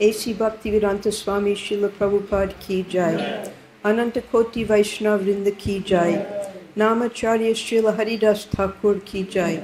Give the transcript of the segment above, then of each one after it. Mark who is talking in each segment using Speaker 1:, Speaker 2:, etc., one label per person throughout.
Speaker 1: A.C. Bhaktivedanta Swami Srila Prabhupada ki jai. Ananta Koti Vaishnav Vrinda ki jai. Namacharya Srila Haridas Thakur ki jai.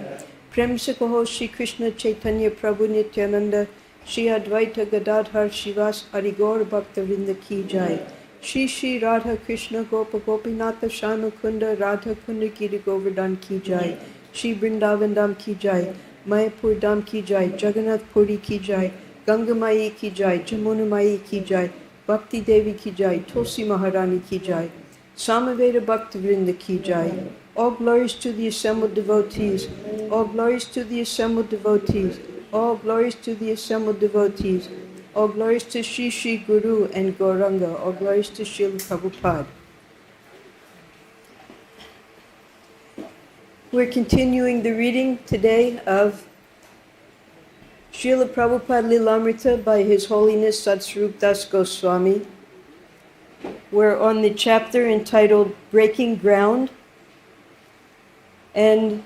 Speaker 1: Prem se kaho Shri Krishna Chaitanya Prabhu Nityananda Shri Advaita Gadadhar Shivas Arigor Bhakta Vrinda ki jai. Shri Shri Radha Krishna Gopa Gopinatha Shanu Kunda Radha Kunda Giri Govardhan ki jai. Shri Vrindavan Dham ki jai. Mayapur Dham ki jai. Jagannath Puri ki jai. Ganga Mai ki jai. Jamuna Mai ki jai. Bhakti Devi ki jai. Tulsi Maharani ki jai. Samaveda Bhakta Vrinda ki jai. All glories to the assembled devotees. All glories to the assembled devotees. All glories to the assembled devotees. All glories to Shri Shri Guru and Gauranga. All glories to Srila Prabhupada. We're continuing the reading today of Srila Prabhupada Lilamrita by His Holiness Satsvarup Das Goswami. We're on the chapter entitled Breaking Ground. And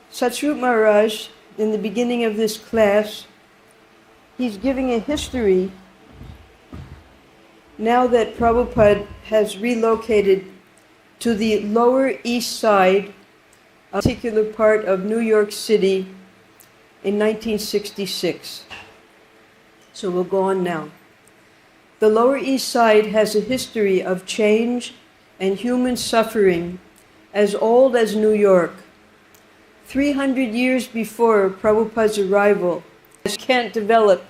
Speaker 1: Satsvarup Maharaj, in the beginning of this class, he's giving a history now that Prabhupada has relocated to the Lower East Side, a particular part of New York City, in 1966. So we'll go on now. The Lower East Side has a history of change and human suffering as old as New York. 300 years before Prabhupada's arrival, it can't develop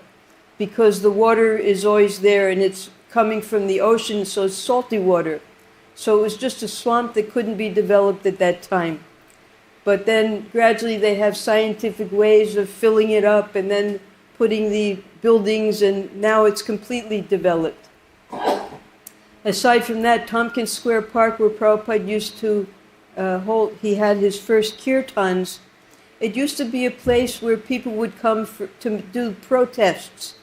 Speaker 1: because the water is always there and it's coming from the ocean, so it's salty water. So it was just a swamp that couldn't be developed at that time. But then gradually they have scientific ways of filling it up and then putting the buildings, and now it's completely developed. Aside from that, Tompkins Square Park, where Prabhupada used to he had his first kirtans, it used to be a place where people would come to do protests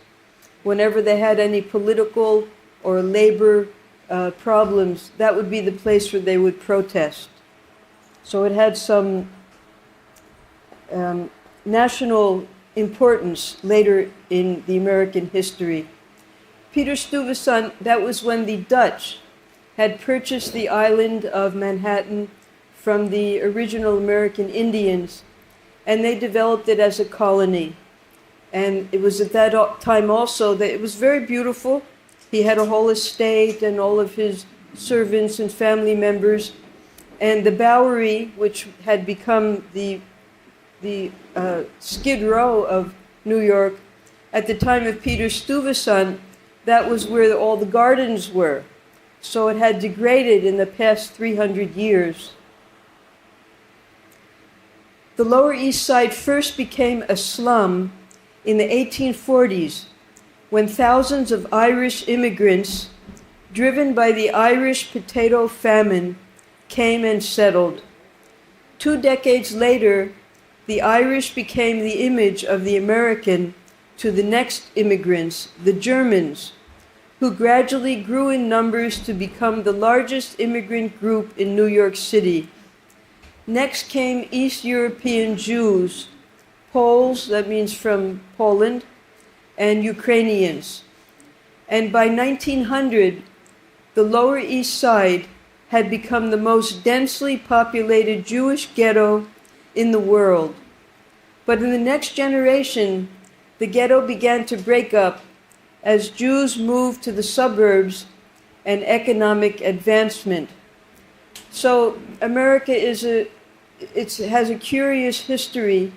Speaker 1: whenever they had any political or labor problems. That would be the place where they would protest. So it had some national importance later in the American history. Peter Stuyvesant, that was when the Dutch had purchased the island of Manhattan from the original American Indians, and they developed it as a colony. And it was at that time also that it was very beautiful. He had a whole estate and all of his servants and family members. And the Bowery, which had become the Skid Row of New York, at the time of Peter Stuyvesant, that was where all the gardens were. So it had degraded in the past 300 years. The Lower East Side first became a slum in the 1840s when thousands of Irish immigrants, driven by the Irish potato famine, came and settled. 2 decades later, the Irish became the image of the American to the next immigrants, the Germans, who gradually grew in numbers to become the largest immigrant group in New York City. Next came East European Jews, Poles, that means from Poland, and Ukrainians. And by 1900, the Lower East Side had become the most densely populated Jewish ghetto in the world. But in the next generation, the ghetto began to break up as Jews moved to the suburbs and economic advancement. So America has a curious history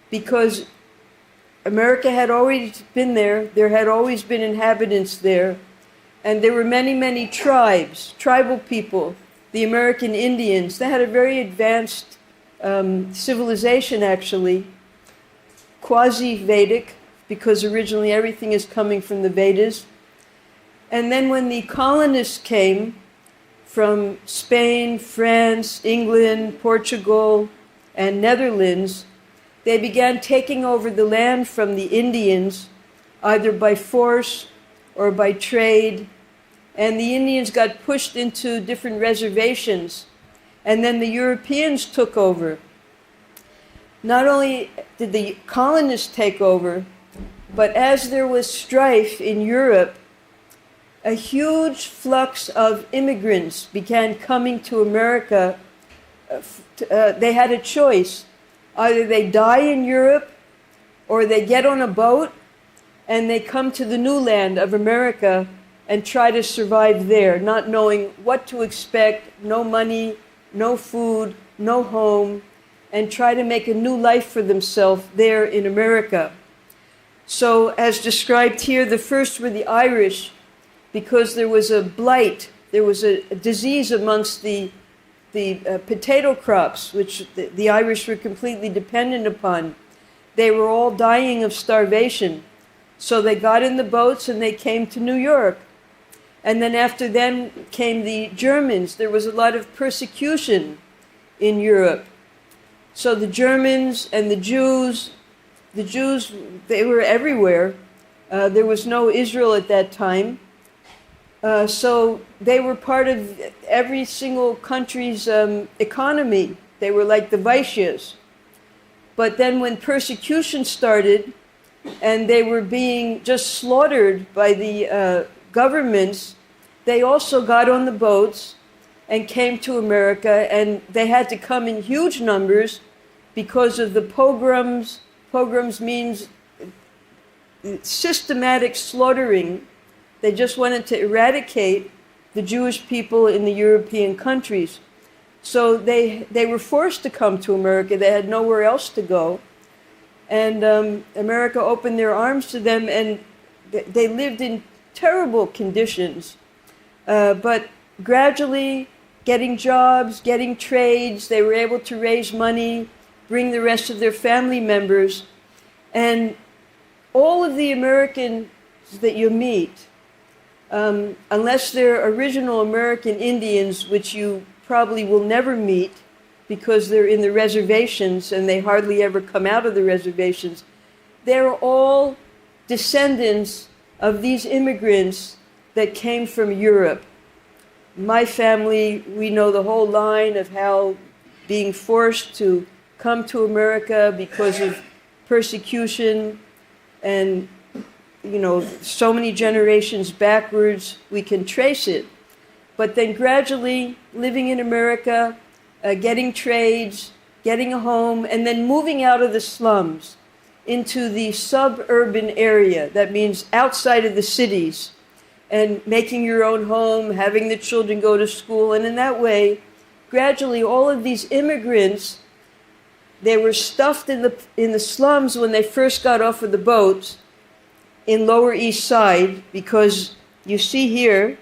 Speaker 1: because America had always been there had always been inhabitants there, and there were many, many tribes, tribal people, the American Indians. They had a very advanced civilization, actually, quasi-Vedic, because originally everything is coming from the Vedas. And then when the colonists came from Spain, France, England, Portugal, and Netherlands, they began taking over the land from the Indians, either by force or by trade. And the Indians got pushed into different reservations. And then the Europeans took over. Not only did the colonists take over, But as there was strife in Europe, a huge flux of immigrants began coming to America. They had a choice. Either they die in Europe or they get on a boat and they come to the new land of America and try to survive there, not knowing what to expect, no money, no food, no home, and try to make a new life for themselves there in America. So as described here, the first were the Irish, because there was a blight, there was a disease amongst the potato crops, which the Irish were completely dependent upon. They were all dying of starvation. So they got in the boats and they came to New York. And then after them came the Germans. There was a lot of persecution in Europe. So the Germans and the Jews, they were everywhere. There was no Israel at that time. So they were part of every single country's economy. They were like the Vaishyas. But then when persecution started and they were being just slaughtered by the governments, they also got on the boats and came to America, and they had to come in huge numbers because of the pogroms. Pogroms means systematic slaughtering. They just wanted to eradicate the Jewish people in the European countries. So they were forced to come to America. They had nowhere else to go. And America opened their arms to them, and they lived in terrible conditions. But gradually, getting jobs, getting trades, they were able to raise money, bring the rest of their family members. And all of the Americans that you meet, unless they're original American Indians, which you probably will never meet because they're in the reservations and they hardly ever come out of the reservations, they're all descendants of these immigrants that came from Europe. My family, we know the whole line of how being forced to come to America because of persecution and, you know, so many generations backwards, we can trace it. But then gradually living in America, getting trades, getting a home, and then moving out of the slums into the suburban area. That means outside of the cities, and making your own home, having the children go to school. And in that way, gradually all of these immigrants, they were stuffed in the slums when they first got off of the boats in Lower East Side, because you see here,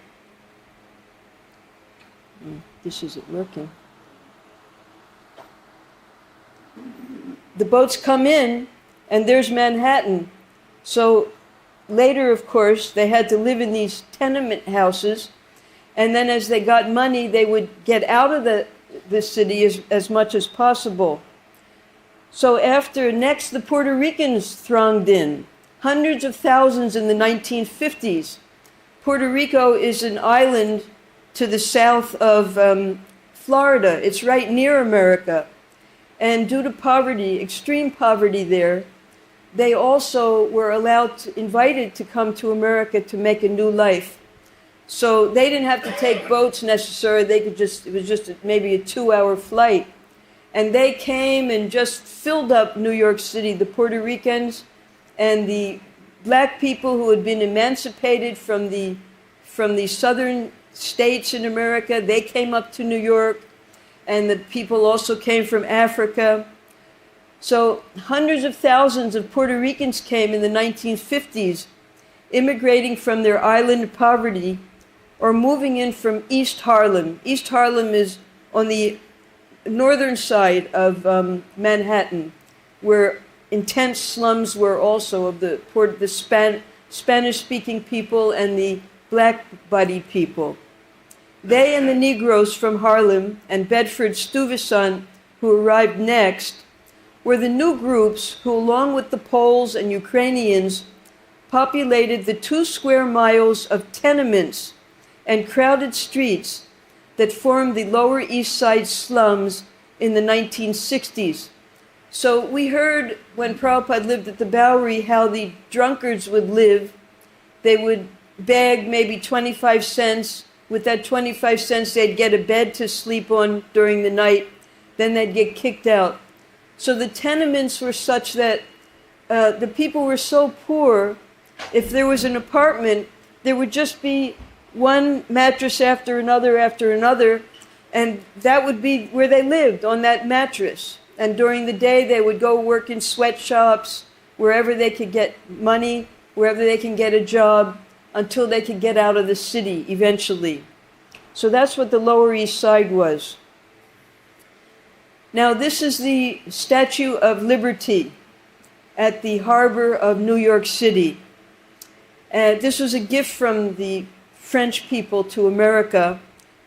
Speaker 1: this isn't working. The boats come in, and there's Manhattan. So later, of course, they had to live in these tenement houses, and then as they got money, they would get out of the city as much as possible. So next, the Puerto Ricans thronged in, hundreds of thousands in the 1950s. Puerto Rico is an island to the south of Florida. It's right near America. And due to poverty, extreme poverty there, they also were invited to come to America to make a new life. So they didn't have to take boats necessarily. It was just maybe a 2-hour flight. And they came and just filled up New York City, the Puerto Ricans and the black people who had been emancipated from the southern states in America. They came up to New York, and the people also came from Africa. So hundreds of thousands of Puerto Ricans came in the 1950s, immigrating from their island poverty or moving in from East Harlem. East Harlem is on the northern side of Manhattan, where intense slums were also of the Spanish-speaking people and the black-bodied people. They and the Negroes from Harlem and Bedford-Stuyvesant, who arrived next, were the new groups who, along with the Poles and Ukrainians, populated the 2 square miles of tenements and crowded streets that formed the Lower East Side slums in the 1960s. So we heard when Prabhupada lived at the Bowery how the drunkards would live. They would beg maybe 25 cents. With that 25 cents, they'd get a bed to sleep on during the night. Then they'd get kicked out. So the tenements were such that the people were so poor, if there was an apartment, there would just be one mattress after another, and that would be where they lived, on that mattress. And during the day, they would go work in sweatshops, wherever they could get money, wherever they can get a job, until they could get out of the city eventually. So that's what the Lower East Side was. Now this is the Statue of Liberty at the harbor of New York City. This was a gift from the French people to America,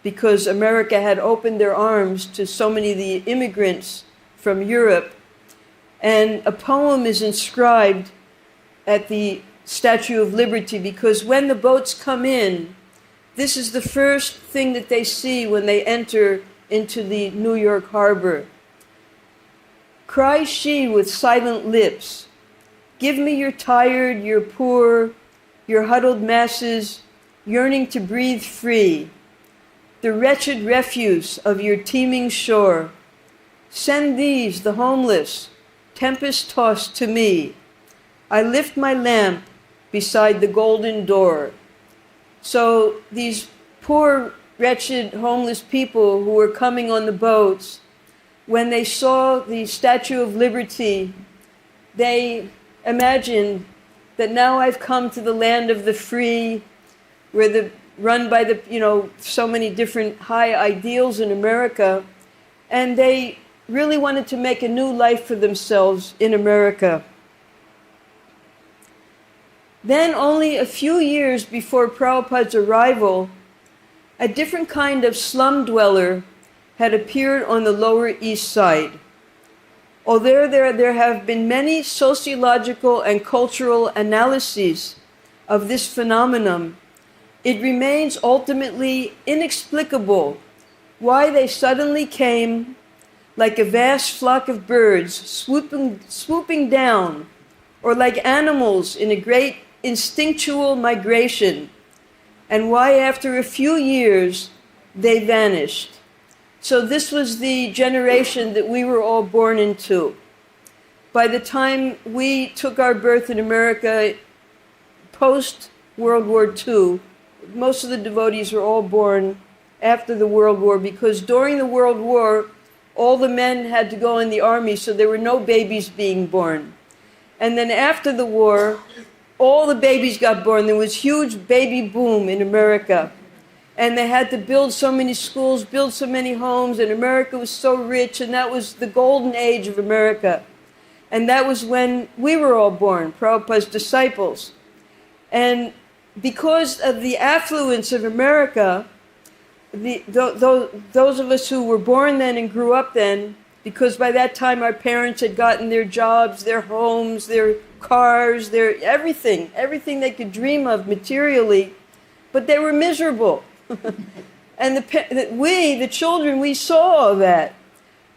Speaker 1: because America had opened their arms to so many of the immigrants from Europe. And a poem is inscribed at the Statue of Liberty, because when the boats come in, this is the first thing that they see when they enter into the New York harbor. Cries she with silent lips, "Give me your tired, your poor, your huddled masses, yearning to breathe free, the wretched refuse of your teeming shore. Send these, the homeless, tempest-tossed to me. I lift my lamp beside the golden door." So these poor, wretched, homeless people who were coming on the boats, when they saw the Statue of Liberty, they imagined that now I've come to the land of the free, where run by the, so many different high ideals in America, and they really wanted to make a new life for themselves in America. Then, only a few years before Prabhupada's arrival, a different kind of slum dweller had appeared on the Lower East Side. Although there have been many sociological and cultural analyses of this phenomenon, it remains ultimately inexplicable why they suddenly came like a vast flock of birds swooping down, or like animals in a great instinctual migration, and why after a few years they vanished. So this was the generation that we were all born into. By the time we took our birth in America post-World War II, most of the devotees were all born after the World War, because during the World War, all the men had to go in the army, so there were no babies being born. And then after the war, all the babies got born. There was huge baby boom in America. And they had to build so many schools, build so many homes, and America was so rich, and that was the golden age of America. And that was when we were all born, Prabhupada's disciples. And because of the affluence of America, those of us who were born then and grew up then, because by that time our parents had gotten their jobs, their homes, their cars, their everything they could dream of materially, but they were miserable. And the children, we saw all that.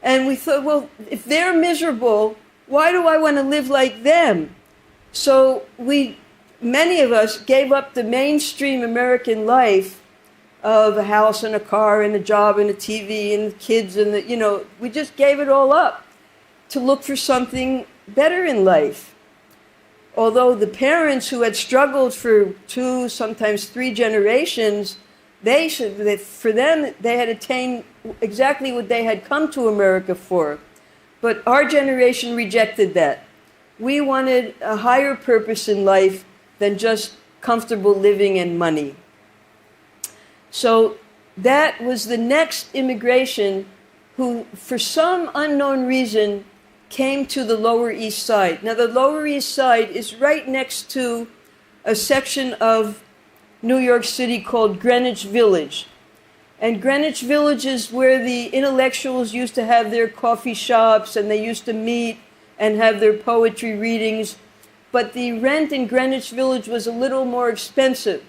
Speaker 1: And we thought, well, if they're miserable, why do I want to live like them? So many of us gave up the mainstream American life of a house and a car and a job and a TV and kids and we just gave it all up to look for something better in life. Although the parents who had struggled for 2, sometimes 3 generations, for them, they had attained exactly what they had come to America for. But our generation rejected that. We wanted a higher purpose in life than just comfortable living and money. So that was the next immigration who, for some unknown reason, came to the Lower East Side. Now, the Lower East Side is right next to a section of New York City called Greenwich Village. And Greenwich Village is where the intellectuals used to have their coffee shops, and they used to meet and have their poetry readings. But the rent in Greenwich Village was a little more expensive.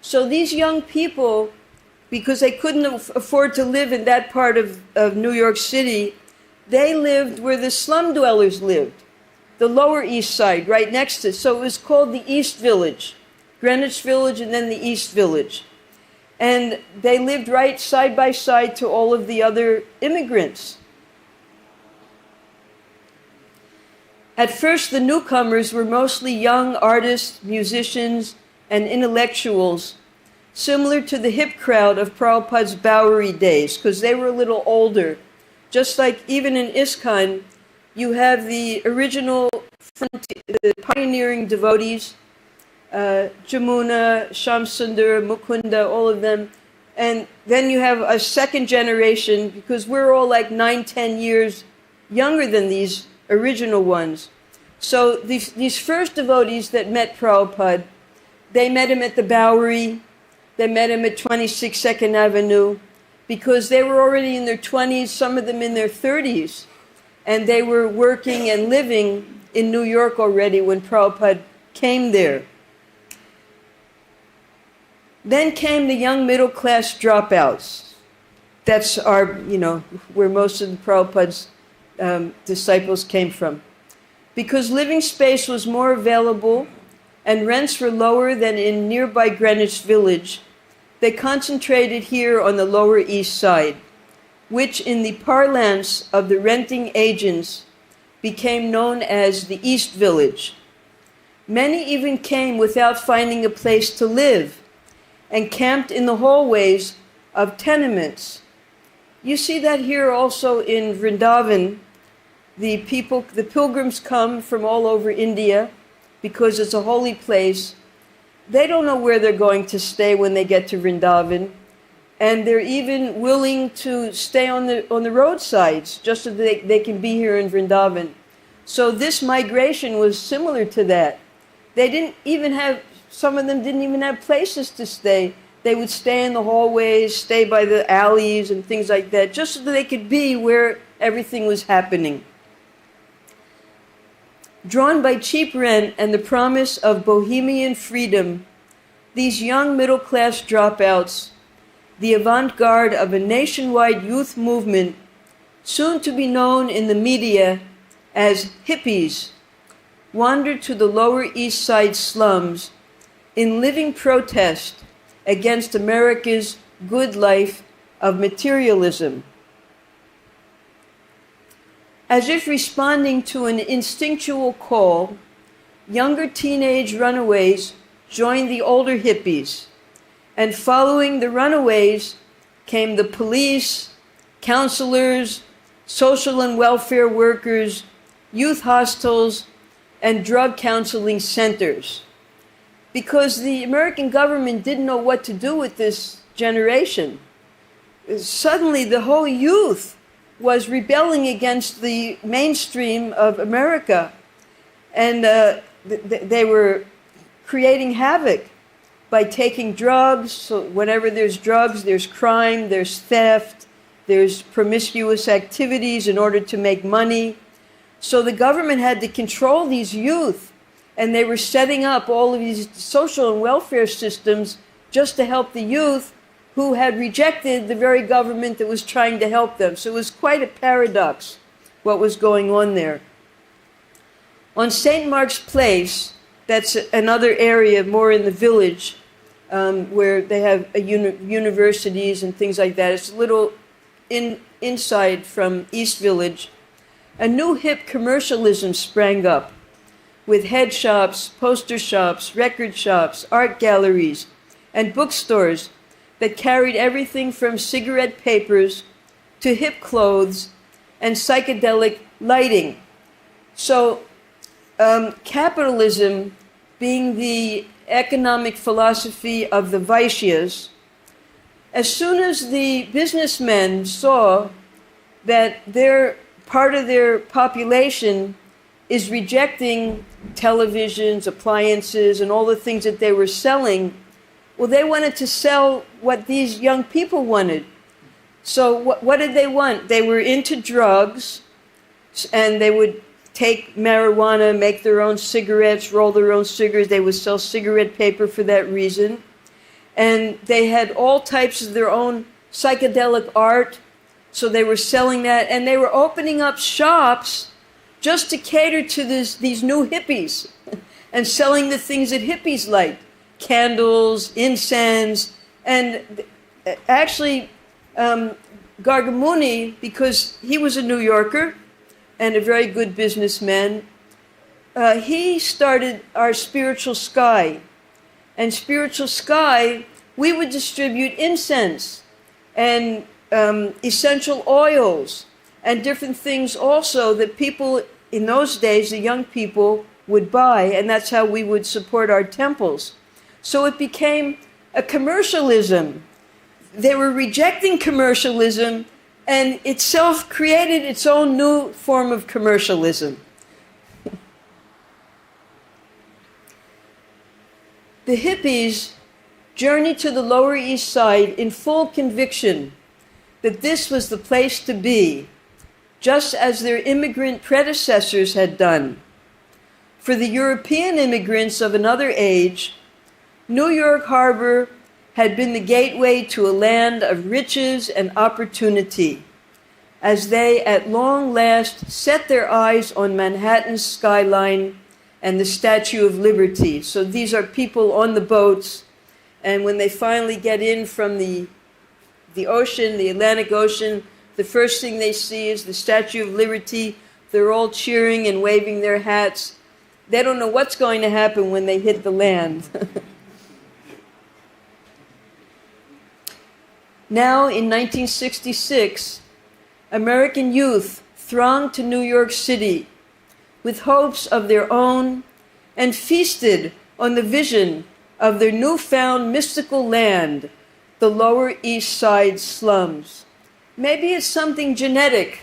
Speaker 1: So these young people, because they couldn't afford to live in that part of New York City, they lived where the slum dwellers lived, the Lower East Side, right next to it. So it was called the East Village, Greenwich Village, and then the East Village. And they lived right side by side to all of the other immigrants. At first, the newcomers were mostly young artists, musicians, and intellectuals, similar to the hip crowd of Prabhupada's Bowery days, because they were a little older. Just like even in ISKCON, you have the original the pioneering devotees, Jamuna, Shamsundar, Mukunda, all of them. And then you have a second generation, because we're all like 9-10 years younger than these original ones. So these first devotees that met Prabhupada, they met him at the Bowery, they met him at 26 2nd Avenue, because they were already in their 20s, some of them in their 30s, and they were working and living in New York already when Prabhupada came there. Then came the young middle class dropouts. That's where most of the Prabhupada's disciples came from. Because living space was more available and rents were lower than in nearby Greenwich Village, they concentrated here on the Lower East Side, which in the parlance of the renting agents became known as the East Village. Many even came without finding a place to live and camped in the hallways of tenements. You see that here also in Vrindavan. The pilgrims come from all over India because it's a holy place. They don't know where they're going to stay when they get to Vrindavan, and they're even willing to stay on the roadsides just so they can be here in Vrindavan. So this migration was similar to that. They didn't even have, some of them didn't even have places to stay. They would stay in the hallways, stay by the alleys and things like that, just so that they could be where everything was happening. Drawn by cheap rent and the promise of bohemian freedom, these young middle-class dropouts, the avant-garde of a nationwide youth movement, soon to be known in the media as hippies, wandered to the Lower East Side slums in living protest against America's good life of materialism. As if responding to an instinctual call, younger teenage runaways joined the older hippies, and following the runaways came the police, counselors, social and welfare workers, youth hostels, and drug counseling centers. Because the American government didn't know what to do with this generation. Suddenly the whole youth was rebelling against the mainstream of America. And they were creating havoc by taking drugs. So whenever there's drugs, there's crime, there's theft, there's promiscuous activities in order to make money. So the government had to control these youth, and they were setting up all of these social and welfare systems just to help the youth who had rejected the very government that was trying to help them. So it was quite a paradox what was going on there. On St. Mark's Place, that's another area more in the village where they have universities and things like that. It's a little inside from East Village. A new hip commercialism sprang up with head shops, poster shops, record shops, art galleries, and bookstores that carried everything from cigarette papers to hip clothes and psychedelic lighting. So capitalism being the economic philosophy of the Vaishyas, as soon as the businessmen saw that part of their population is rejecting televisions, appliances, and all the things that they were selling, well, they wanted to sell what these young people wanted. So what did they want? They were into drugs, and they would take marijuana, make their own cigarettes, roll their own cigarettes. They would sell cigarette paper for that reason. And they had all types of their own psychedelic art, So they were selling that, and they were opening up shops just to cater to these new hippies and selling the things that hippies liked, candles, incense, and actually Gargamuni, because he was a New Yorker and a very good businessman, he started our Spiritual Sky. And Spiritual Sky, we would distribute incense and essential oils and different things also that people in those days, the young people, would buy, and that's how we would support our temples. So it became a commercialism. They were rejecting commercialism, and itself created its own new form of commercialism. The hippies journeyed to the Lower East Side in full conviction that this was the place to be, just as their immigrant predecessors had done. For the European immigrants of another age, New York Harbor had been the gateway to a land of riches and opportunity, as they at long last set their eyes on Manhattan's skyline and the Statue of Liberty. So these are people on the boats, and when they finally get in from the ocean, the Atlantic Ocean, the first thing they see is the Statue of Liberty. They're all cheering and waving their hats. They don't know what's going to happen when they hit the land. Now, in 1966, American youth thronged to New York City with hopes of their own and feasted on the vision of their newfound mystical land, the Lower East Side slums. Maybe it's something genetic,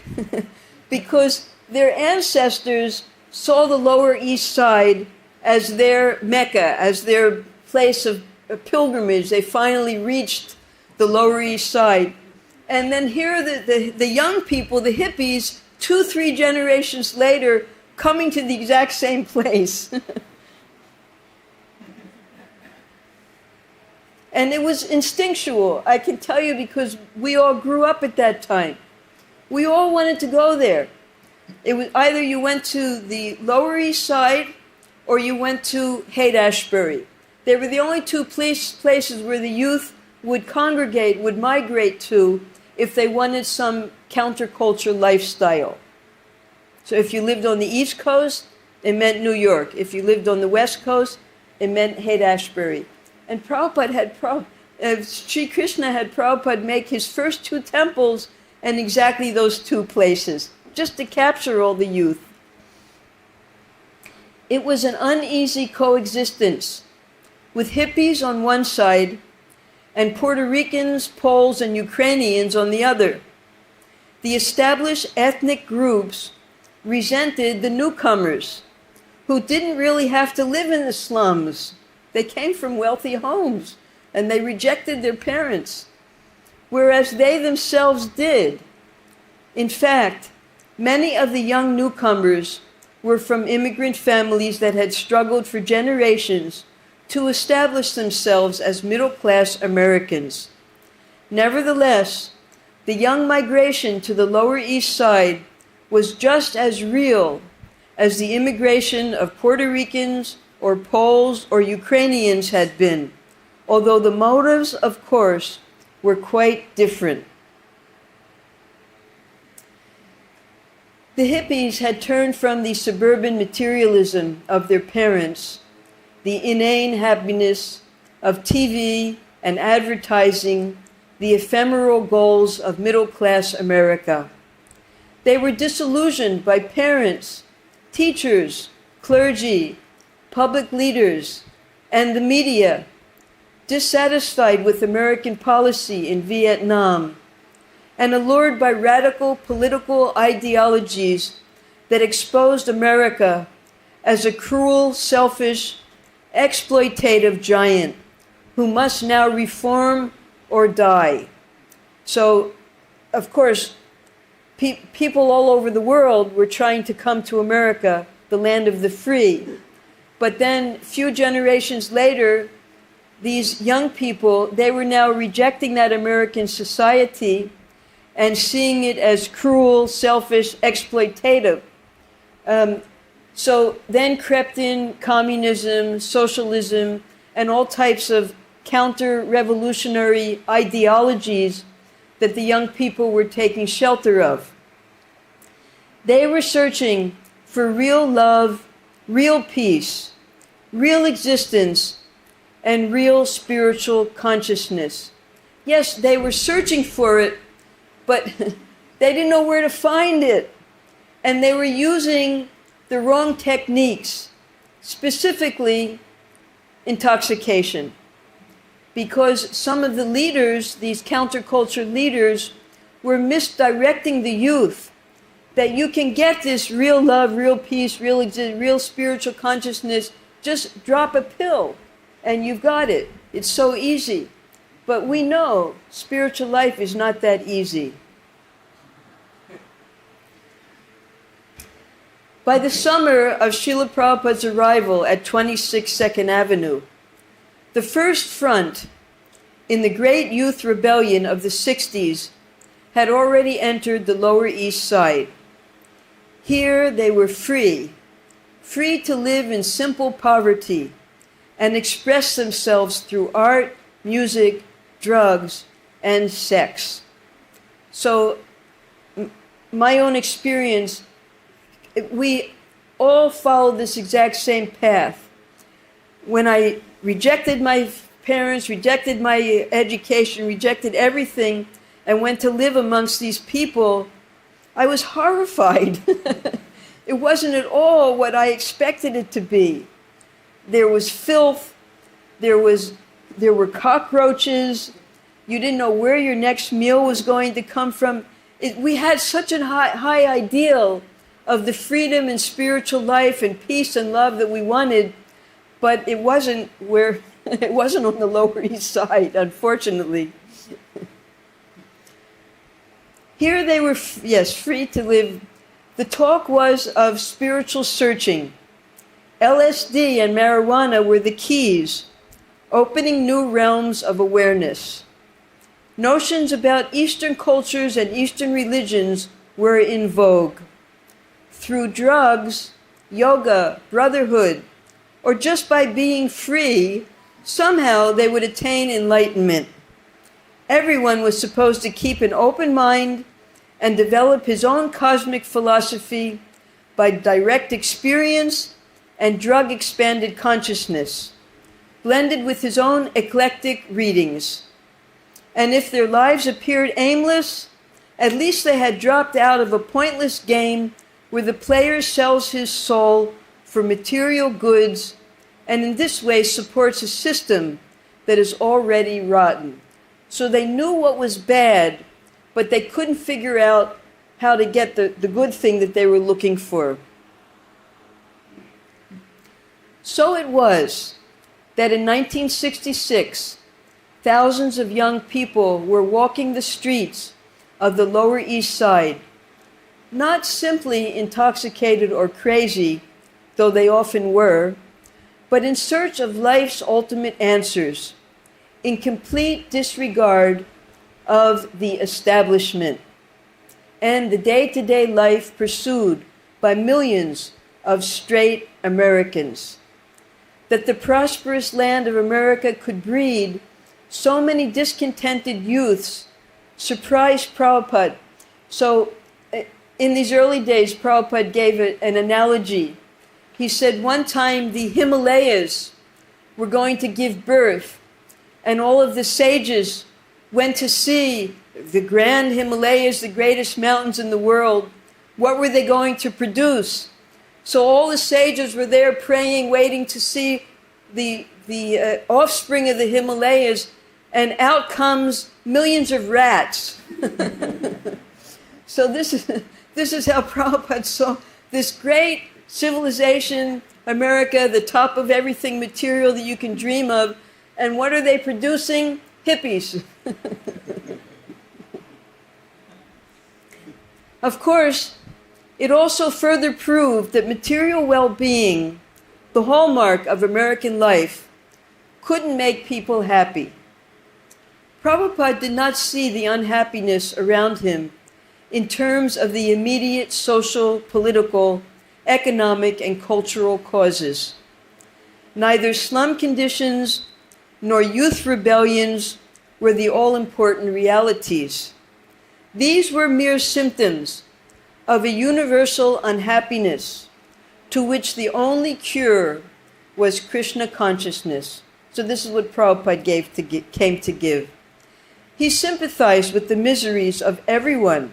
Speaker 1: because their ancestors saw the Lower East Side as their Mecca, as their place of pilgrimage. They finally reached the Lower East Side. And then here the young people, the hippies, 2-3 generations later, coming to the exact same place. And it was instinctual, I can tell you, because we all grew up at that time. We all wanted to go there. It was either you went to the Lower East Side or you went to Haight-Ashbury. They were the only two places where the youth would congregate, would migrate to, if they wanted some counterculture lifestyle. So if you lived on the East Coast, it meant New York. If you lived on the West Coast, it meant Haight-Ashbury. And Prabhupada had Sri Krishna had Prabhupada make his first 2 temples in exactly those 2 places, just to capture all the youth. It was an uneasy coexistence, with hippies on one side and Puerto Ricans, Poles, and Ukrainians on the other. The established ethnic groups resented the newcomers, who didn't really have to live in the slums. They came from wealthy homes, and they rejected their parents, whereas they themselves did. In fact, many of the young newcomers were from immigrant families that had struggled for generations to establish themselves as middle-class Americans. Nevertheless, the young migration to the Lower East Side was just as real as the immigration of Puerto Ricans or Poles or Ukrainians had been, although the motives, of course, were quite different. The hippies had turned from the suburban materialism of their parents, the inane happiness of TV and advertising, the ephemeral goals of middle-class America. They were disillusioned by parents, teachers, clergy, public leaders, and the media, dissatisfied with American policy in Vietnam, and allured by radical political ideologies that exposed America as a cruel, selfish, exploitative giant who must now reform or die. So, of course, people all over the world were trying to come to America, the land of the free. But then, few generations later, these young people, they were now rejecting that American society, and seeing it as cruel, selfish, exploitative. So then crept in communism, socialism, and all types of counter-revolutionary ideologies that the young people were taking shelter of. They were searching for real love, real peace, real existence, and real spiritual consciousness. Yes, they were searching for it, but they didn't know where to find it. And they were using the wrong techniques, specifically intoxication. Because some of the leaders, these counterculture leaders, were misdirecting the youth that you can get this real love, real peace, real spiritual consciousness, just drop a pill and you've got it. It's so easy. But we know spiritual life is not that easy. By the summer of Srila Prabhupada's arrival at 26 2nd Avenue, the first front in the great youth rebellion of the 60s had already entered the Lower East Side. Here they were free to live in simple poverty and express themselves through art, music, drugs, and sex. So, my own experience, we all followed this exact same path. When I rejected my parents, rejected my education, rejected everything, and went to live amongst these people, I was horrified. It wasn't at all what I expected it to be. There was filth, there were cockroaches, you didn't know where your next meal was going to come from. We had such a high ideal of the freedom and spiritual life and peace and love that we wanted, but it wasn't on the Lower East Side, unfortunately. Here they were, free to live. The talk was of spiritual searching. LSD and marijuana were the keys, opening new realms of awareness. Notions about Eastern cultures and Eastern religions were in vogue. Through drugs, yoga, brotherhood, or just by being free, somehow they would attain enlightenment. Everyone was supposed to keep an open mind and develop his own cosmic philosophy by direct experience and drug-expanded consciousness, blended with his own eclectic readings. And if their lives appeared aimless, at least they had dropped out of a pointless game where the player sells his soul for material goods and in this way supports a system that is already rotten. So they knew what was bad, but they couldn't figure out how to get the good thing that they were looking for. So it was that in 1966, thousands of young people were walking the streets of the Lower East Side, not simply intoxicated or crazy, though they often were, but in search of life's ultimate answers, in complete disregard of the establishment and the day-to-day life pursued by millions of straight Americans. That the prosperous land of America could breed so many discontented youths surprised Prabhupada. So in these early days, Prabhupada gave an analogy. He said one time the Himalayas were going to give birth, and all of the sages went to see the grand Himalayas, the greatest mountains in the world. What were they going to produce? So all the sages were there praying, waiting to see the offspring of the Himalayas, and out comes millions of rats. So this is how Prabhupada saw this great civilization, America, the top of everything material that you can dream of. And what are they producing? Hippies. Of course, it also further proved that material well-being, the hallmark of American life, couldn't make people happy. Prabhupada did not see the unhappiness around him in terms of the immediate social, political, economic, and cultural causes. Neither slum conditions nor youth rebellions were the all-important realities. These were mere symptoms of a universal unhappiness to which the only cure was Krishna consciousness. So this is what Prabhupada came to give. He sympathized with the miseries of everyone,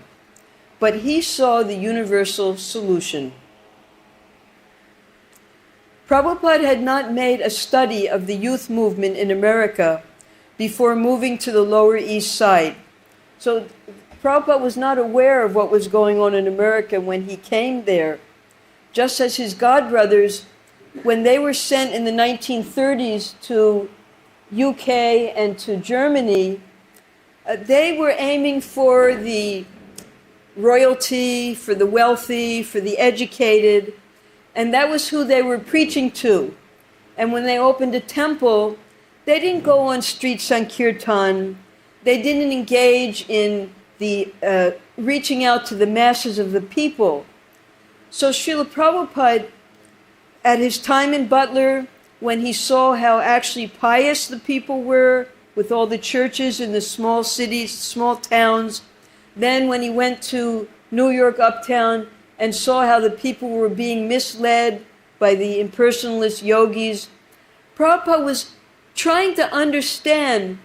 Speaker 1: but he saw the universal solution. Prabhupada had not made a study of the youth movement in America before moving to the Lower East Side. So Prabhupada was not aware of what was going on in America when he came there. Just as his godbrothers, when they were sent in the 1930s to UK and to Germany, they were aiming for the royalty, for the wealthy, for the educated, and that was who they were preaching to. And when they opened a temple, they didn't go on street sankirtan, they didn't engage in the reaching out to the masses of the people. So Srila Prabhupada, at his time in Butler, when he saw how actually pious the people were, with all the churches in the small cities, small towns, then when he went to New York Uptown and saw how the people were being misled by the impersonalist yogis, Prabhupada was trying to understand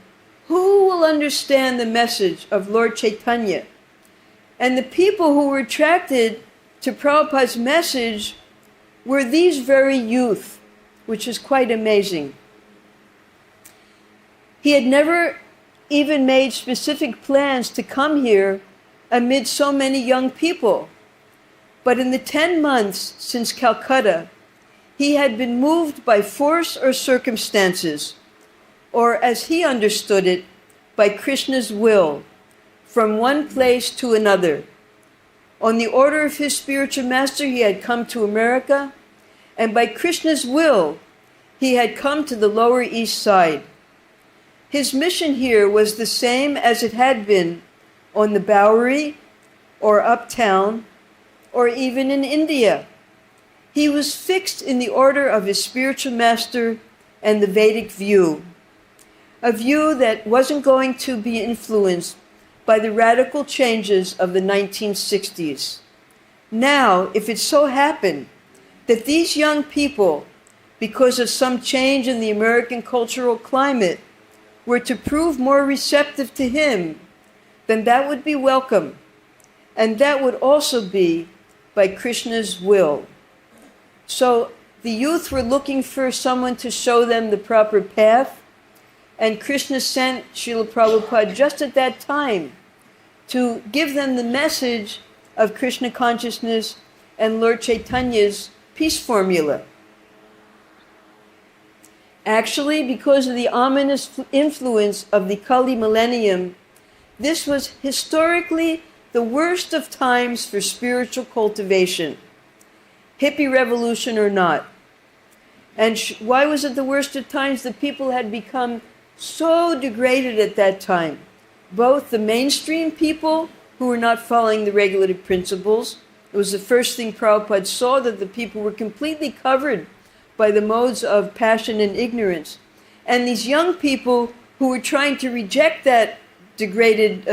Speaker 1: who will understand the message of Lord Chaitanya. And the people who were attracted to Prabhupada's message were these very youth, which is quite amazing. He had never even made specific plans to come here amid so many young people. But in the 10 months since Calcutta, he had been moved by force or circumstances, or as he understood it, by Krishna's will, from one place to another. On the order of his spiritual master, he had come to America, and by Krishna's will, he had come to the Lower East Side. His mission here was the same as it had been on the Bowery, or uptown, or even in India. He was fixed in the order of his spiritual master and the Vedic view, a view that wasn't going to be influenced by the radical changes of the 1960s. Now, if it so happened that these young people, because of some change in the American cultural climate, were to prove more receptive to him, then that would be welcome, and that would also be by Krishna's will. So the youth were looking for someone to show them the proper path, and Krishna sent Srila Prabhupada just at that time to give them the message of Krishna consciousness and Lord Chaitanya's peace formula. Actually, because of the ominous influence of the Kali millennium, this was historically the worst of times for spiritual cultivation, hippie revolution or not. And why was it the worst of times? The people had become so degraded at that time. Both the mainstream people who were not following the regulative principles. It was the first thing Prabhupada saw, that the people were completely covered by the modes of passion and ignorance. And these young people who were trying to reject that degraded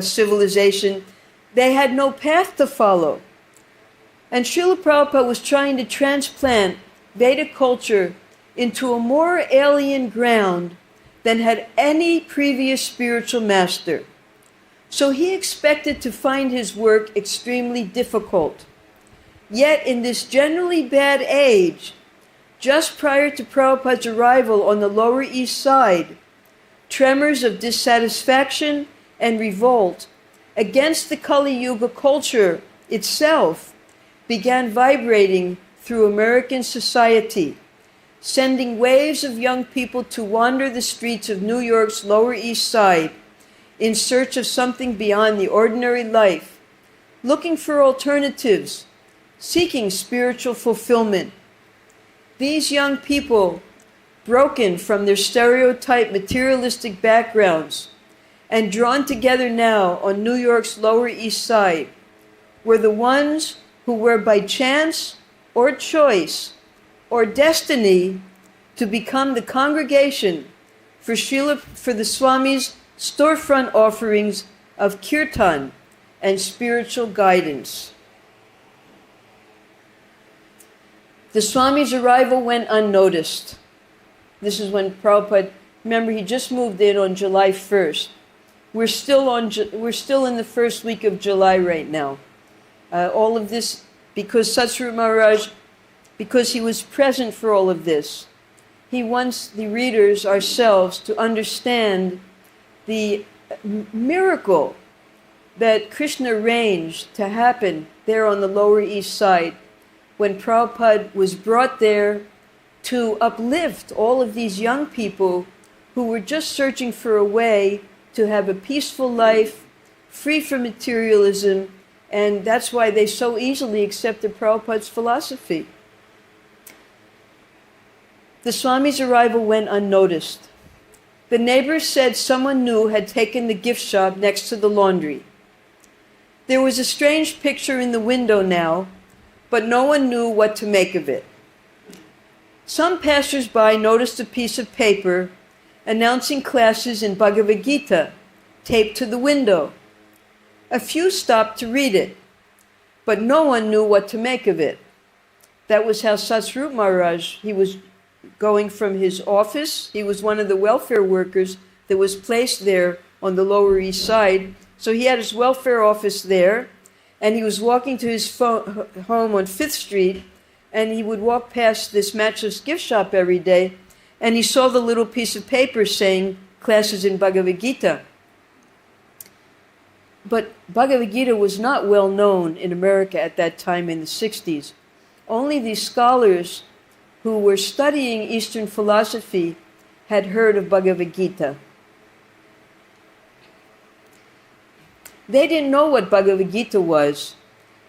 Speaker 1: civilization, they had no path to follow. And Srila Prabhupada was trying to transplant Vedic culture into a more alien ground than had any previous spiritual master. So he expected to find his work extremely difficult. Yet in this generally bad age, just prior to Prabhupada's arrival on the Lower East Side, tremors of dissatisfaction and revolt against the Kali Yuga culture itself began vibrating through American society, sending waves of young people to wander the streets of New York's Lower East Side in search of something beyond the ordinary life, looking for alternatives, seeking spiritual fulfillment. These young people broken from their stereotype materialistic backgrounds and drawn together now on New York's Lower East Side, were the ones who were by chance or choice or destiny to become the congregation for the Swami's storefront offerings of kirtan and spiritual guidance. The Swami's arrival went unnoticed. This is when Prabhupada, remember, he just moved in on July 1st. We're still in the first week of July right now. All of this because Satsvarup Maharaj, because he was present for all of this. He wants the readers, ourselves, to understand the miracle that Krishna arranged to happen there on the Lower East Side when Prabhupada was brought there to uplift all of these young people who were just searching for a way to have a peaceful life, free from materialism, and that's why they so easily accepted Prabhupada's philosophy. The Swami's arrival went unnoticed. The neighbors said someone new had taken the gift shop next to the laundry. There was a strange picture in the window now, but no one knew what to make of it. Some passers-by noticed a piece of paper announcing classes in Bhagavad Gita taped to the window. A few stopped to read it, but no one knew what to make of it. That was how Satsvarup Maharaj, he was going from his office. He was one of the welfare workers that was placed there on the Lower East Side. So he had his welfare office there, and he was walking to his home on 5th Street, and he would walk past this matchless gift shop every day, and he saw the little piece of paper saying classes in Bhagavad Gita. But Bhagavad Gita was not well known in America at that time in the 60s. Only these scholars who were studying Eastern philosophy had heard of Bhagavad Gita. They didn't know what Bhagavad Gita was,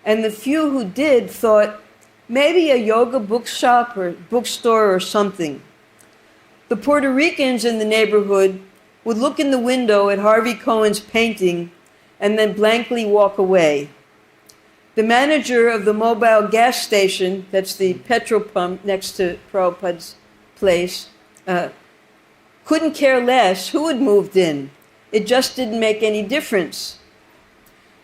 Speaker 1: and the few who did thought maybe a yoga bookshop or bookstore or something. The Puerto Ricans in the neighborhood would look in the window at Harvey Cohen's painting and then blankly walk away. The manager of the mobile gas station, that's the petrol pump next to Prabhupada's place, couldn't care less who had moved in. It just didn't make any difference.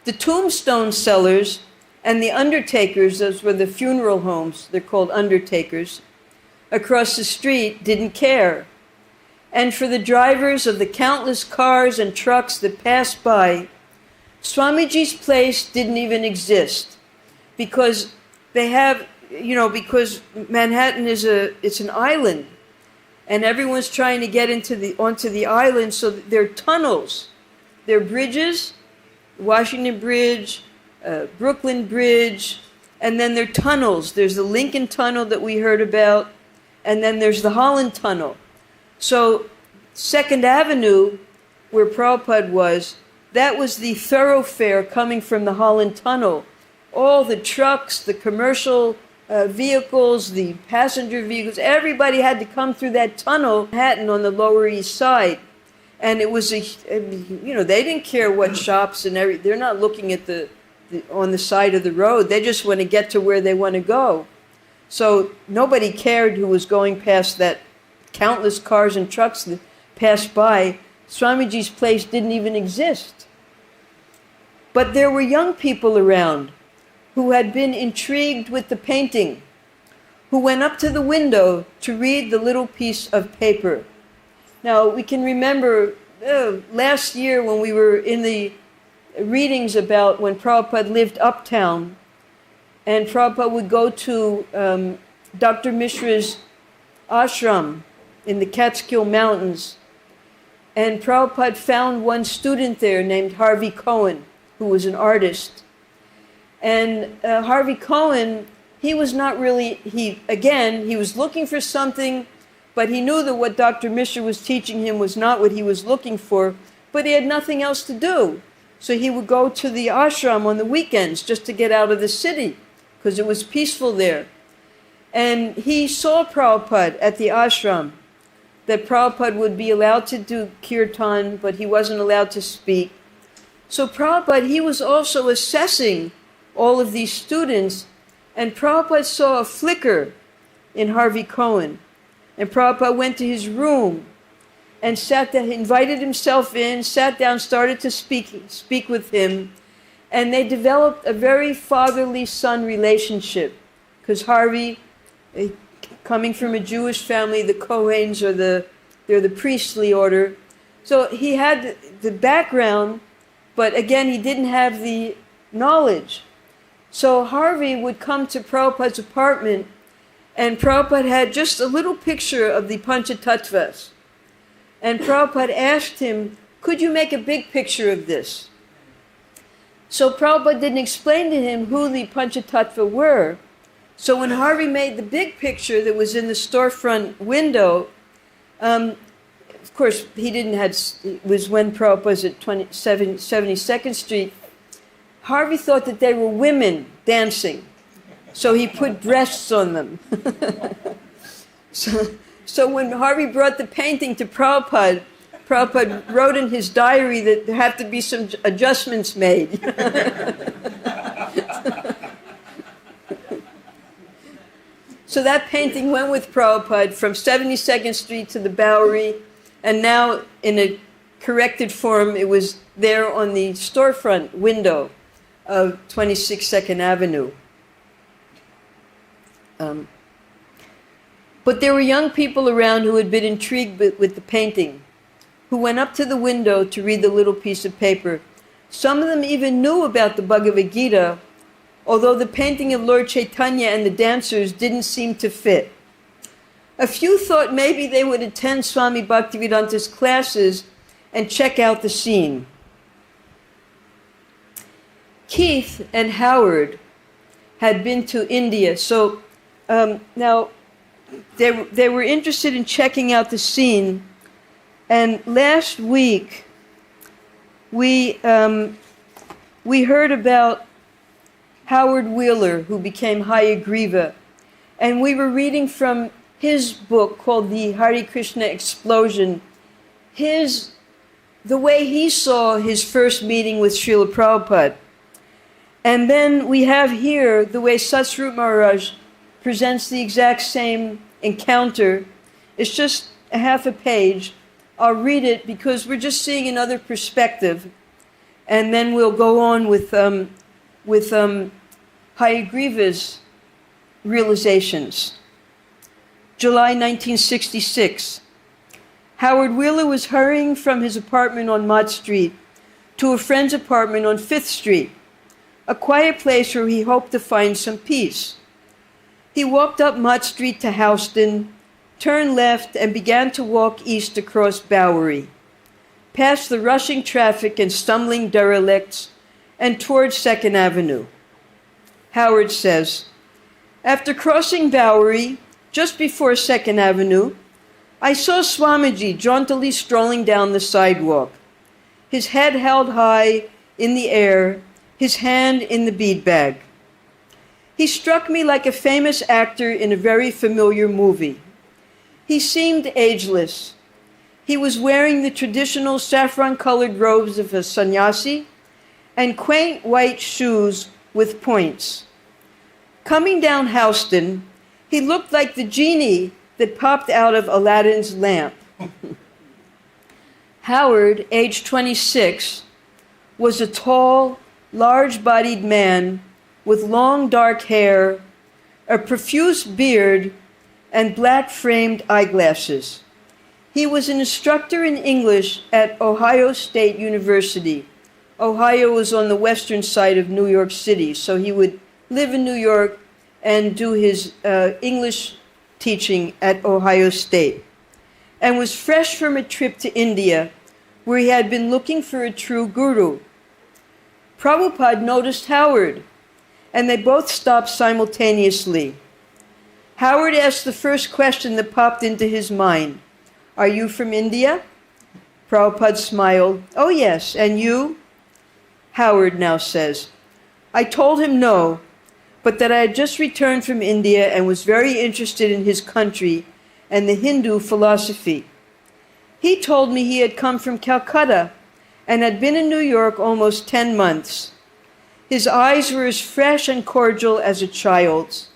Speaker 1: The tombstone sellers and the undertakers, those were the funeral homes, they're called undertakers, across the street didn't care. And for the drivers of the countless cars and trucks that passed by, Swamiji's place didn't even exist because they have, because Manhattan it's an island, and everyone's trying to get onto the island, so there are tunnels, there are bridges, Washington Bridge, Brooklyn Bridge, and then there are tunnels. There's the Lincoln Tunnel that we heard about, and then there's the Holland Tunnel. So 2nd Avenue, where Prabhupada was, that was the thoroughfare coming from the Holland Tunnel. All the trucks, the commercial vehicles, the passenger vehicles, everybody had to come through that tunnel, Manhattan on the Lower East Side. And it was they didn't care what shops and everything. They're not looking at on the side of the road. They just want to get to where they want to go. So nobody cared who was going past that countless cars and trucks that passed by. Swamiji's place didn't even exist. But there were young people around who had been intrigued with the painting, who went up to the window to read the little piece of paper. Now, we can remember last year when we were in the readings about when Prabhupada lived uptown, and Prabhupada would go to Dr. Mishra's ashram in the Catskill Mountains. And Prabhupada found one student there named Harvey Cohen, who was an artist. And Harvey Cohen, he was not really, he was looking for something, but he knew that what Dr. Mishra was teaching him was not what he was looking for, but he had nothing else to do. So he would go to the ashram on the weekends just to get out of the city, because it was peaceful there. And he saw Prabhupada at the ashram, that Prabhupada would be allowed to do kirtan, but he wasn't allowed to speak. So Prabhupada, he was also assessing all of these students, and Prabhupada saw a flicker in Harvey Cohen. And Prabhupada went to his room and sat down, invited himself in, sat down, started to speak with him, and they developed a very fatherly-son relationship. Because Harvey, coming from a Jewish family, the Kohens they're the priestly order. So he had the background, but again, he didn't have the knowledge. So Harvey would come to Prabhupada's apartment, and Prabhupada had just a little picture of the Panchatattvas. And Prabhupada asked him, could you make a big picture of this? So Prabhupada didn't explain to him who the Panchatattva were. So when Harvey made the big picture that was in the storefront window, of course, it was when Prabhupada was at 72nd Street, Harvey thought that they were women dancing. So he put breasts on them. So when Harvey brought the painting to Prabhupada, Prabhupada wrote in his diary that there have to be some adjustments made. So that painting went with Prabhupada from 72nd Street to the Bowery, and now in a corrected form, it was there on the storefront window of 26 2nd Avenue. But there were young people around who had been intrigued with the painting, who went up to the window to read the little piece of paper. Some of them even knew about the Bhagavad Gita, although the painting of Lord Chaitanya and the dancers didn't seem to fit. A few thought maybe they would attend Swami Bhaktivedanta's classes and check out the scene. Keith and Howard had been to India, so now they were interested in checking out the scene. And last week, we heard about Howard Wheeler, who became Hayagriva, and we were reading from his book called The Hare Krishna Explosion, the way he saw his first meeting with Srila Prabhupada. And then we have here the way Satsvarup Maharaj presents the exact same encounter. It's just a half a page. I'll read it because we're just seeing another perspective, and then we'll go on with Hayagriva's realizations. July 1966. Howard Wheeler was hurrying from his apartment on Mott Street to a friend's apartment on 5th Street, a quiet place where he hoped to find some peace. He walked up Mott Street to Houston, turned left, and began to walk east across Bowery, past the rushing traffic and stumbling derelicts, and towards 2nd Avenue. Howard says, after crossing Bowery, just before 2nd Avenue, I saw Swamiji jauntily strolling down the sidewalk, his head held high in the air, his hand in the bead bag. He struck me like a famous actor in a very familiar movie. He seemed ageless. He was wearing the traditional saffron-colored robes of a sannyasi and quaint white shoes with points. Coming down Houston, he looked like the genie that popped out of Aladdin's lamp. Howard, age 26, was a tall, large-bodied man with long dark hair, a profuse beard, and black-framed eyeglasses. He was an instructor in English at Ohio State University. Ohio was on the western side of New York City, so he would live in New York and do his English teaching at Ohio State, and was fresh from a trip to India, where he had been looking for a true guru. Prabhupada noticed Howard, and they both stopped simultaneously. Howard asked the first question that popped into his mind. Are you from India? Prabhupada smiled. Oh yes, and you? Howard now says, I told him no, but that I had just returned from India and was very interested in his country and the Hindu philosophy. He told me he had come from Calcutta and had been in New York almost 10 months. His eyes were as fresh and cordial as a child's.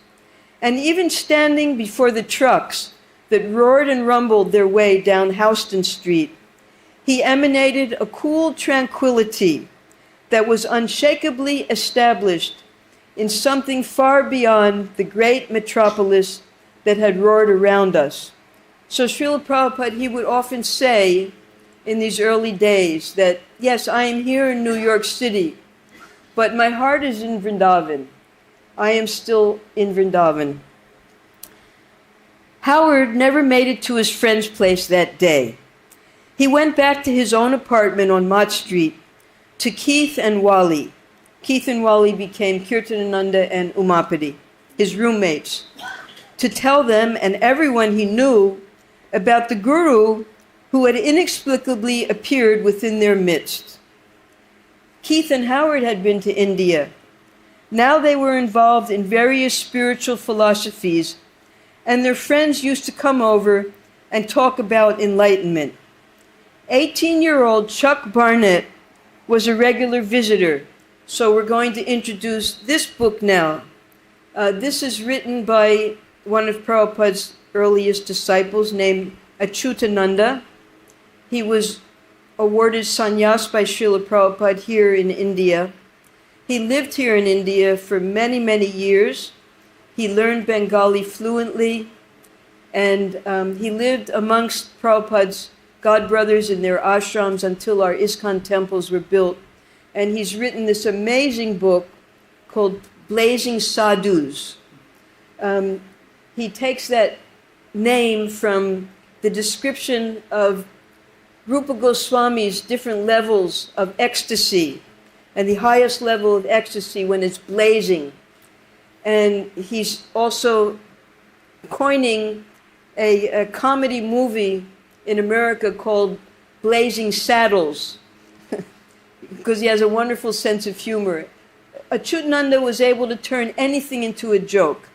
Speaker 1: And even standing before the trucks that roared and rumbled their way down Houston Street, he emanated a cool tranquility that was unshakably established in something far beyond the great metropolis that had roared around us. So Srila Prabhupada, he would often say in these early days that, yes, I am here in New York City, but my heart is in Vrindavan. I am still in Vrindavan. Howard never made it to his friend's place that day. He went back to his own apartment on Mott Street to Keith and Wally. Keith and Wally became Kirtanananda and Umapati, his roommates, to tell them and everyone he knew about the Guru who had inexplicably appeared within their midst. Keith and Howard had been to India. Now they were involved in various spiritual philosophies, and their friends used to come over and talk about enlightenment. 18-year-old Chuck Barnett was a regular visitor, so we're going to introduce this book now. This is written by one of Prabhupada's earliest disciples named Achyutananda. He was awarded sannyas by Srila Prabhupada here in India. He lived here in India for many, many years. He learned Bengali fluently, and he lived amongst Prabhupada's godbrothers in their ashrams until our ISKCON temples were built. And he's written this amazing book called Blazing Sadhus. He takes that name from the description of Rupa Goswami's different levels of ecstasy, and the highest level of ecstasy when it's blazing. And he's also coining a comedy movie in America called Blazing Saddles, because he has a wonderful sense of humor. Achyutananda was able to turn anything into a joke,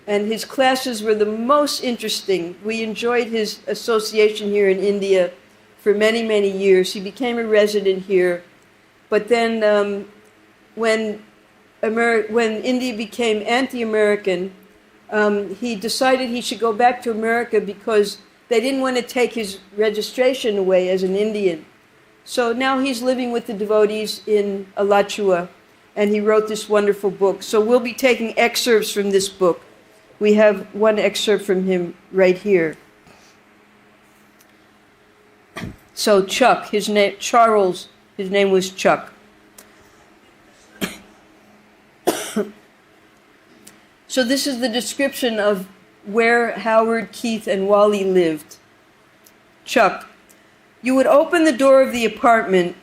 Speaker 1: and his classes were the most interesting. We enjoyed his association here in India for many, many years. He became a resident here, but then when India became anti-American, he decided he should go back to America because they didn't want to take his registration away as an Indian. So now he's living with the devotees in Alachua, and he wrote this wonderful book. So we'll be taking excerpts from this book. We have one excerpt from him right here. So Chuck, his name, Charles, his name was Chuck. So this is the description of where Howard, Keith, and Wally lived. Chuck, you would open the door of the apartment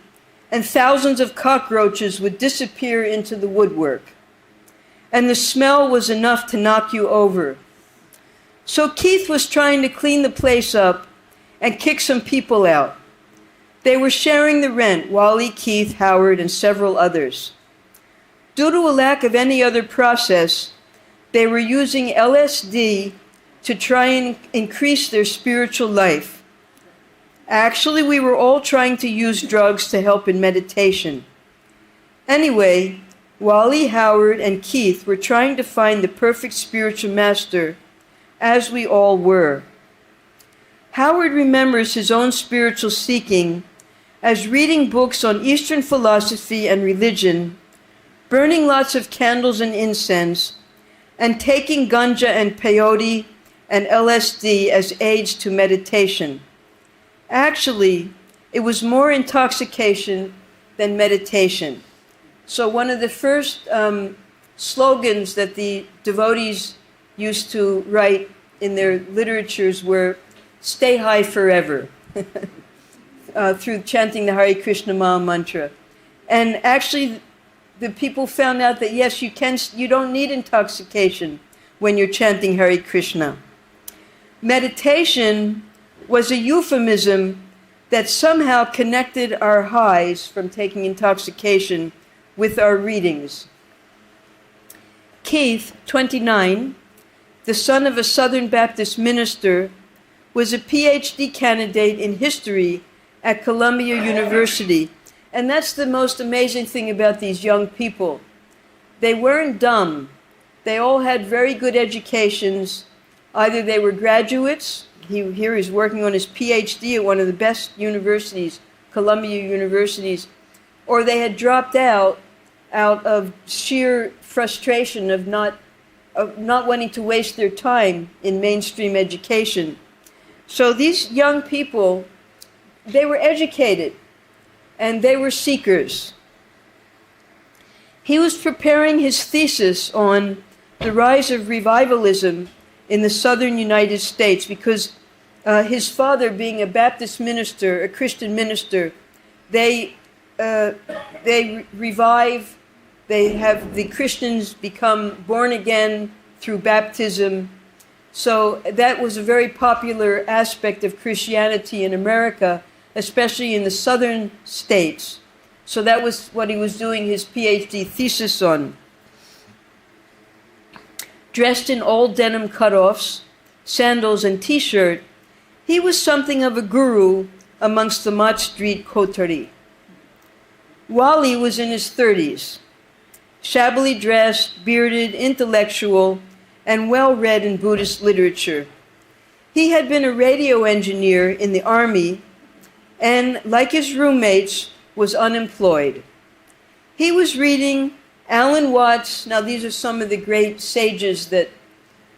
Speaker 1: and thousands of cockroaches would disappear into the woodwork. And the smell was enough to knock you over. So Keith was trying to clean the place up and kick some people out. They were sharing the rent, Wally, Keith, Howard, and several others. Due to a lack of any other process, they were using LSD to try and increase their spiritual life. Actually, we were all trying to use drugs to help in meditation. Anyway, Wally, Howard, and Keith were trying to find the perfect spiritual master, as we all were. Howard remembers his own spiritual seeking as reading books on Eastern philosophy and religion, burning lots of candles and incense, and taking ganja and peyote and LSD as aids to meditation. Actually, it was more intoxication than meditation. So one of the first slogans that the devotees used to write in their literatures were, "Stay high forever," through chanting the Hare Krishna Maha Mantra. And actually, the people found out that yes, you don't need intoxication when you're chanting Hare Krishna. Meditation was a euphemism that somehow connected our highs from taking intoxication with our readings. Keith, 29, the son of a Southern Baptist minister, was a PhD candidate in history at Columbia University. And that's the most amazing thing about these young people. They weren't dumb. They all had very good educations. Either they were graduates, here he's working on his PhD at one of the best universities, Columbia Universities, or they had dropped out of sheer frustration of not wanting to waste their time in mainstream education. So these young people, they were educated and they were seekers. He was preparing his thesis on the rise of revivalism in the southern United States because his father, being a Baptist minister, a Christian minister, they revive, they have the Christians become born again through baptism. So that was a very popular aspect of Christianity in America, especially in the southern states. So that was what he was doing his PhD thesis on. Dressed in old denim cutoffs, sandals and t-shirt, he was something of a guru amongst the Mott Street coterie. Wally was in his 30s, shabbily dressed, bearded, intellectual, and well-read in Buddhist literature. He had been a radio engineer in the army and, like his roommates, was unemployed. He was reading Alan Watts. Now, these are some of the great sages that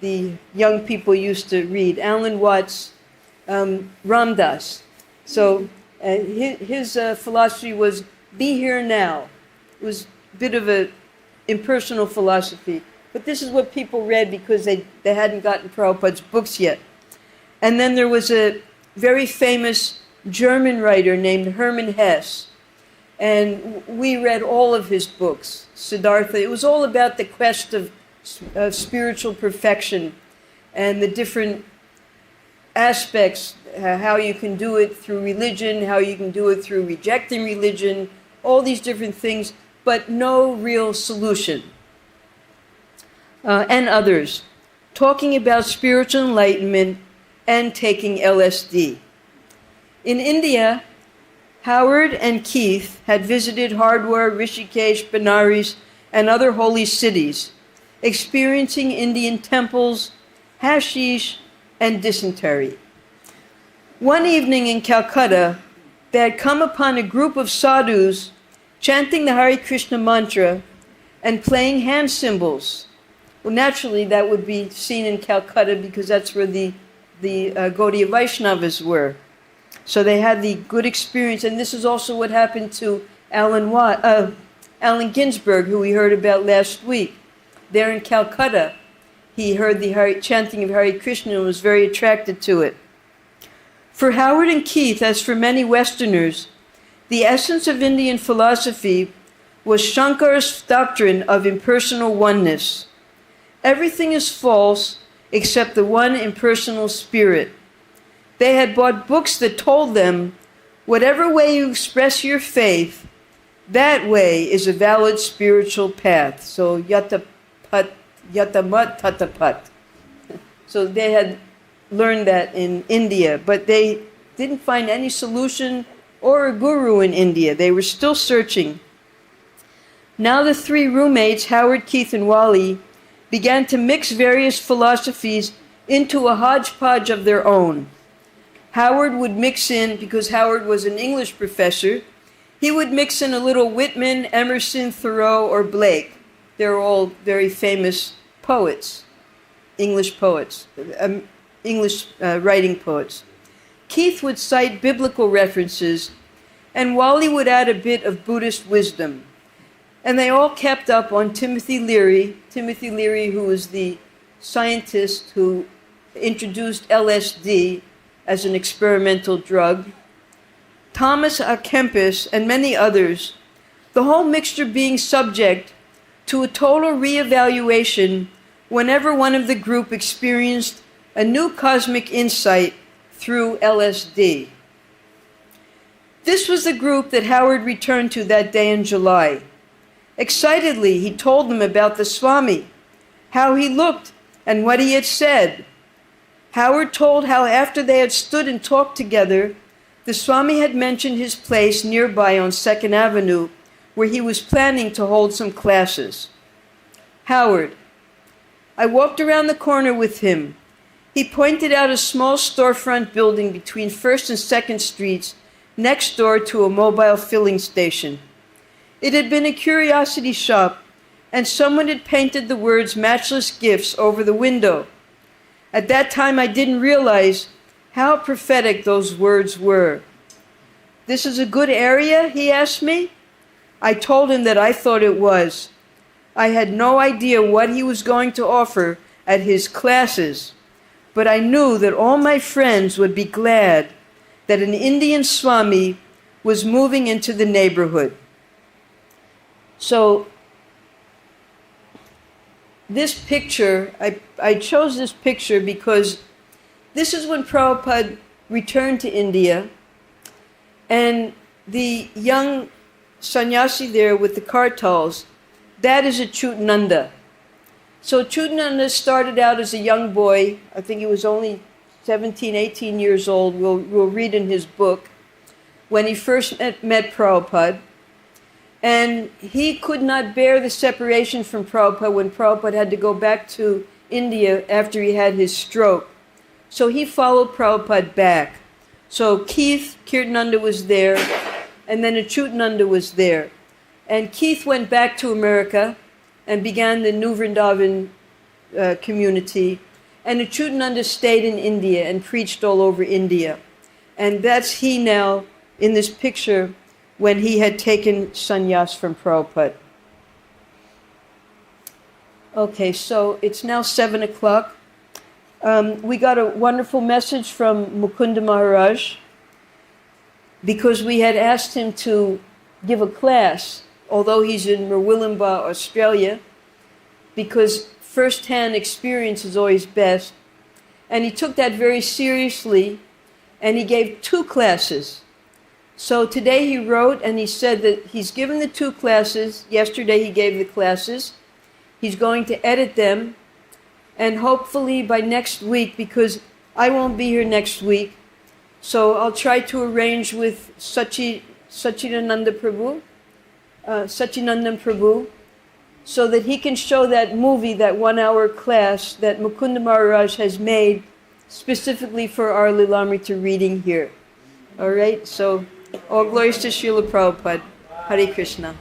Speaker 1: the young people used to read. Alan Watts, Ramdas. So his philosophy was be here now. It was a bit of an impersonal philosophy. But this is what people read because they hadn't gotten Prabhupada's books yet. And then there was a very famous German writer named Hermann Hesse. And we read all of his books, Siddhartha. It was all about the quest of spiritual perfection and the different aspects, how you can do it through religion, how you can do it through rejecting religion, all these different things, but no real solution. And others, talking about spiritual enlightenment and taking LSD. In India, Howard and Keith had visited Hardwar, Rishikesh, Benares, and other holy cities, experiencing Indian temples, hashish, and dysentery. One evening in Calcutta, they had come upon a group of sadhus chanting the Hare Krishna mantra and playing hand cymbals. Well, naturally, that would be seen in Calcutta because that's where the Gaudiya Vaishnavas were. So they had the good experience, and this is also what happened to Allen Ginsberg, who we heard about last week. There in Calcutta, he heard the chanting of Hare Krishna and was very attracted to it. For Howard and Keith, as for many Westerners, the essence of Indian philosophy was Shankara's doctrine of impersonal oneness. Everything is false except the one impersonal spirit. They had bought books that told them, whatever way you express your faith, that way is a valid spiritual path. So yatamat tatapat. So they had learned that in India, but they didn't find any solution or a guru in India. They were still searching. Now the three roommates, Howard, Keith, and Wally, began to mix various philosophies into a hodgepodge of their own. Howard would mix in, because Howard was an English professor, he would mix in a little Whitman, Emerson, Thoreau, or Blake. They're all very famous poets, English poets, English writing poets. Keith would cite biblical references, and Wally would add a bit of Buddhist wisdom. And they all kept up on Timothy Leary, who was the scientist who introduced LSD as an experimental drug, Thomas A. Kempis, and many others, the whole mixture being subject to a total reevaluation whenever one of the group experienced a new cosmic insight through LSD. This was the group that Howard returned to that day in July. Excitedly, he told them about the Swami, how he looked and what he had said. Howard told how after they had stood and talked together, the Swami had mentioned his place nearby on 2nd Avenue, where he was planning to hold some classes. Howard: I walked around the corner with him. He pointed out a small storefront building between 1st and 2nd Streets, next door to a mobile filling station. It had been a curiosity shop, and someone had painted the words "matchless gifts" over the window. At that time, I didn't realize how prophetic those words were. This is a good area, he asked me. I told him that I thought it was. I had no idea what he was going to offer at his classes, but I knew that all my friends would be glad that an Indian Swami was moving into the neighborhood. So this picture, I chose this picture because this is when Prabhupada returned to India, and the young sannyasi there with the kartals, that is a Chutananda. So Chutananda started out as a young boy. I think he was only 17, 18 years old. We'll read in his book, when he first met Prabhupada. And he could not bear the separation from Prabhupada when Prabhupada had to go back to India after he had his stroke. So he followed Prabhupada back. So Keith Kirtananda was there, and then Achutananda was there. And Keith went back to America and began the New Vrindavan community. And Achutananda stayed in India and preached all over India. And that's he now in this picture when he had taken sannyas from Prabhupada. Okay, so it's now 7 o'clock. We got a wonderful message from Mukunda Maharaj because we had asked him to give a class, although he's in Murwillumbah, Australia, because first-hand experience is always best. And he took that very seriously, and he gave 2 classes. So today he wrote and he said that he's given the 2 classes. Yesterday he gave the classes. He's going to edit them, and hopefully by next week, because I won't be here next week, so I'll try to arrange with Satchidananda Prabhu, Satchinandan Prabhu, so that he can show that movie, that 1-hour class that Mukunda Maharaj has made specifically for our Lilamrita reading here. All right, so all glories to Srila Prabhupada. Hare Krishna.